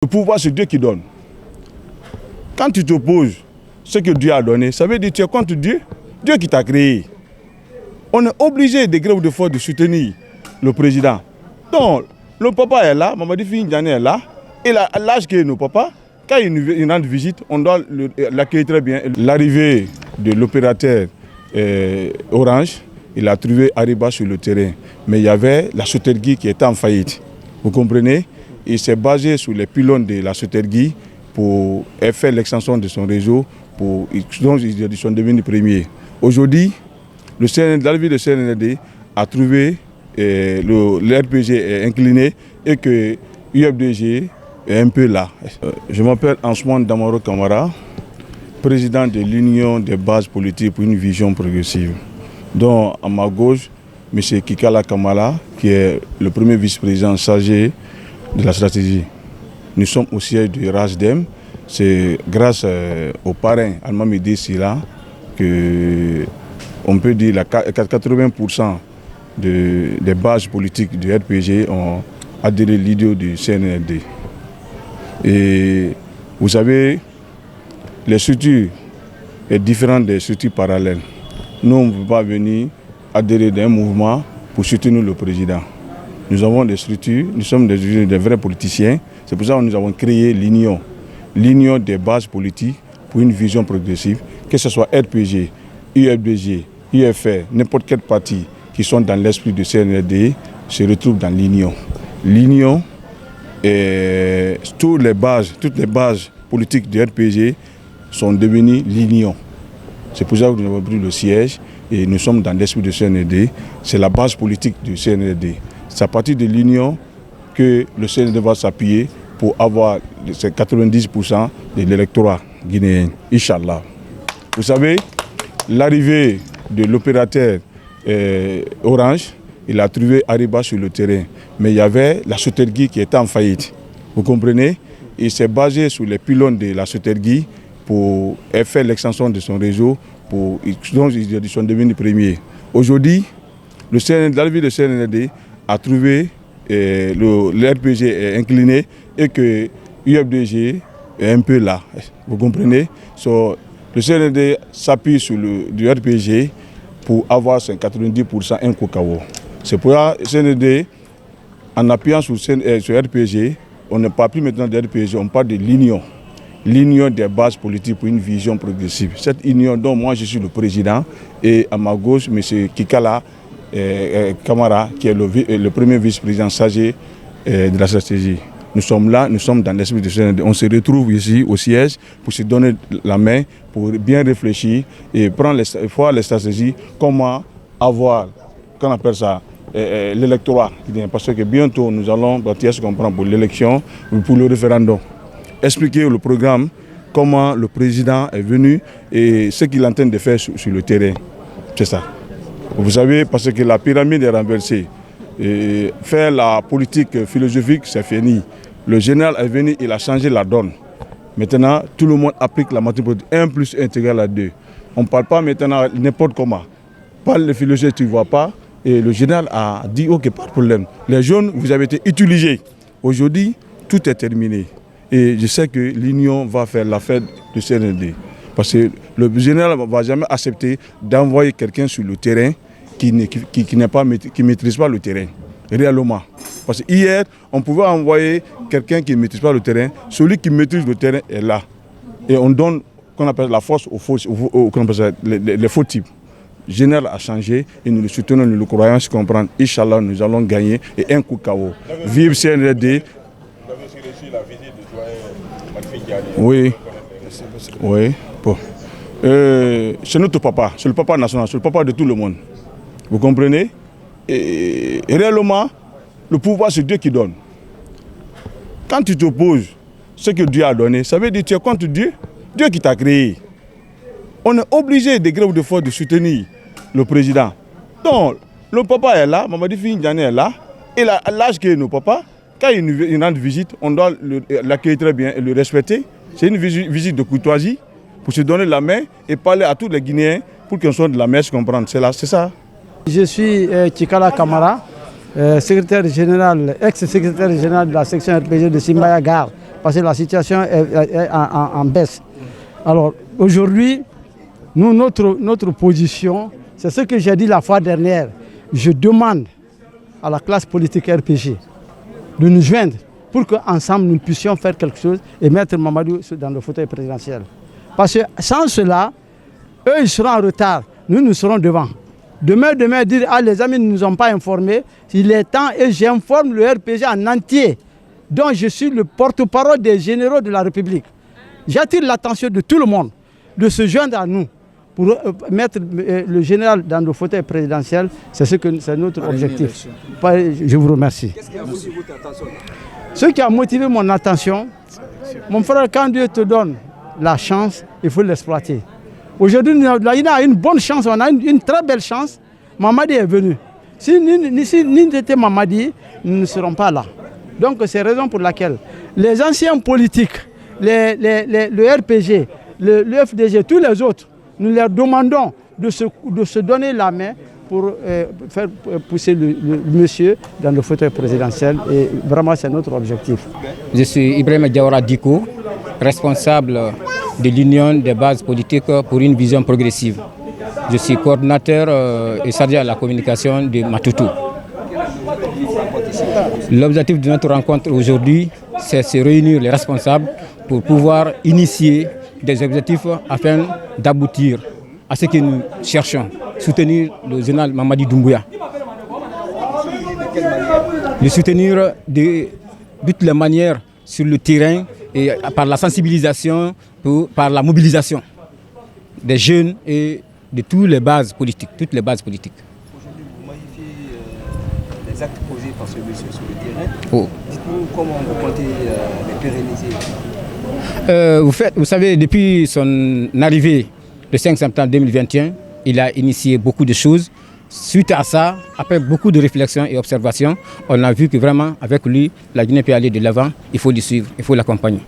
Le pouvoir, c'est Dieu qui donne. Quand tu t'opposes ce que Dieu a donné, ça veut dire que tu es contre Dieu. Dieu qui t'a créé. On est obligé de grève de force de soutenir le président. Donc, le papa est là, Mamadi Fini-Diané est là. Il a l'âge que nos papas. Quand il rend visite, on doit l'accueillir très bien. L'arrivée de l'opérateur Orange, il a trouvé Ariba sur le terrain. Mais il y avait la Sotergui qui était en faillite. Vous comprenez? Il s'est basé sur les pylônes de la Sotergui pour faire l'extension de son réseau. Donc ils sont devenus premiers. Aujourd'hui, l'arrivée de CNRD a trouvé le RPG est incliné et que UFDG est un peu là. Je m'appelle Ansoumane Damaro Kamara, président de l'Union des bases politiques pour une vision progressive. Donc à ma gauche, M. Kikala Kamala, qui est le premier vice-président chargé de la stratégie. Nous sommes au siège du RASDEM. C'est grâce au parrain Almamidi Sila que on peut dire que 80% des bases politiques du RPG ont adhéré à l'idée du CNRD. Et vous savez, les structures sont différentes des structures parallèles. Nous, on ne peut pas venir adhérer à un mouvement pour soutenir le président. Nous avons des structures, nous sommes des vrais politiciens. C'est pour ça que nous avons créé l'Union. L'Union des bases politiques pour une vision progressive, que ce soit RPG, UFDG, UFR, n'importe quel parti qui sont dans l'esprit du CNRD se retrouvent dans l'Union. L'Union, toutes les bases politiques du RPG sont devenues l'Union. C'est pour ça que nous avons pris le siège et nous sommes dans l'esprit du CNRD. C'est la base politique du CNRD. C'est à partir de l'Union que le CNRD va s'appuyer pour avoir 90% de l'électorat guinéen, Inch'Allah. Vous savez, l'arrivée de l'opérateur Orange, il a trouvé Ariba sur le terrain. Mais il y avait la Sotergui qui était en faillite. Vous comprenez? Il s'est basé sur les pylônes de la Sotergui pour faire l'extension de son réseau. Donc ils sont devenus premiers. Aujourd'hui, l'arrivée de CNRD a trouvé le RPG est incliné et que UFDG est un peu là. Vous comprenez? Le CNRD s'appuie sur le RPG pour avoir 90% un cacao. C'est pour ça que le CNRD, en appuyant sur RPG, on ne parle plus maintenant de RPG, on parle de l'Union. L'Union des bases politiques pour une vision progressive. Cette union dont moi je suis le président et à ma gauche, M. Kikala Kamara, qui est le premier vice-président chargé de la stratégie. Nous sommes là, nous sommes dans l'esprit du CNRD. On se retrouve ici au siège pour se donner la main, pour bien réfléchir et prendre les stratégies, comment avoir, qu'on appelle ça, l'électorat. Parce que bientôt nous allons bâtir ce qu'on prend pour l'élection, pour le référendum. Expliquer le programme, comment le président est venu et ce qu'il est en train de faire sur le terrain. C'est ça. Vous savez, parce que la pyramide est renversée. Et faire la politique philosophique, c'est fini. Le général est venu, il a changé la donne. Maintenant, tout le monde applique la mathématique 1 plus 1 égale à 2. On ne parle pas maintenant n'importe comment. Parle de philosophie, tu ne vois pas. Et le général a dit, ok, pas de problème. Les jeunes, vous avez été utilisés. Aujourd'hui, tout est terminé. Et je sais que l'Union va faire la fête du CNRD. Parce que le général ne va jamais accepter d'envoyer quelqu'un sur le terrain qui ne maîtrise pas le terrain, réellement. Parce que hier, on pouvait envoyer quelqu'un qui ne maîtrise pas le terrain. Celui qui maîtrise le terrain est là. Et on donne, qu'on appelle la force aux les faux types. Le général a changé et nous le soutenons, nous le croyons, se comprendre. Inch'Allah, nous allons gagner et un coup KO. Vive CNRD. Vous avez aussi reçu la visite de doyen Mamadi Diané. Oui. Oui. Bon. C'est notre papa, c'est le papa national, c'est le papa de tout le monde. Vous comprenez? Et réellement, le pouvoir, c'est Dieu qui donne. Quand tu t'opposes ce que Dieu a donné, ça veut dire que tu es contre Dieu. Dieu qui t'a créé. On est obligé de grève de force de soutenir le président. Donc, le papa est là, Mamadi Fini-Diané est là. Il a l'âge que nos papas. Quand il rend visite, on doit l'accueillir très bien et le respecter. C'est une visite de courtoisie pour se donner la main et parler à tous les Guinéens pour qu'ils soient de la main, se comprendre. C'est ça. Je suis Kikala Kamara, secrétaire général, ex-secrétaire général de la section RPG de Simbaya Gare, parce que la situation est en baisse. Alors aujourd'hui, nous, notre position, c'est ce que j'ai dit la fois dernière. Je demande à la classe politique RPG de nous joindre pour qu'ensemble nous puissions faire quelque chose et mettre Mamadou dans le fauteuil présidentiel. Parce que sans cela, eux ils seront en retard, nous serons devant. Demain, dire ah les amis ne nous ont pas informés, il est temps et j'informe le RPG en entier, dont je suis le porte-parole des généraux de la République. J'attire l'attention de tout le monde de se joindre à nous pour mettre le général dans le fauteuil présidentiel. C'est notre objectif. Je vous remercie. Qu'est-ce qui a motivé votre attention? Ce qui a motivé mon attention, mon frère, quand Dieu te donne la chance, il faut l'exploiter. Aujourd'hui, il a une bonne chance, on a une très belle chance. Mamadi est venu. Si nous étions Mamadi, nous ne serons pas là. Donc c'est la raison pour laquelle les anciens politiques, le RPG, le FDG, tous les autres, nous leur demandons de se donner la main pour faire pousser le monsieur dans le fauteuil présidentiel. Et vraiment, c'est notre objectif. Je suis Ibrahim Diawara Diko, responsable de l'Union des bases politiques pour une vision progressive. Je suis coordinateur et chargé à la communication de Matoutou. L'objectif de notre rencontre aujourd'hui, c'est de se réunir les responsables pour pouvoir initier des objectifs afin d'aboutir à ce que nous cherchons, soutenir le général Mamadi Doumbouya. Le soutenir de toutes les manières sur le terrain et par la sensibilisation, par la mobilisation des jeunes et de toutes les bases politiques. Aujourd'hui, vous magnifiez les actes posés par ce monsieur sur le terrain. Oh. Dites-nous comment vous comptez les pérenniser. Vous savez, depuis son arrivée le 5 septembre 2021, il a initié beaucoup de choses. Suite à ça, après beaucoup de réflexions et observations, on a vu que vraiment, avec lui, la Guinée peut aller de l'avant. Il faut le suivre, il faut l'accompagner.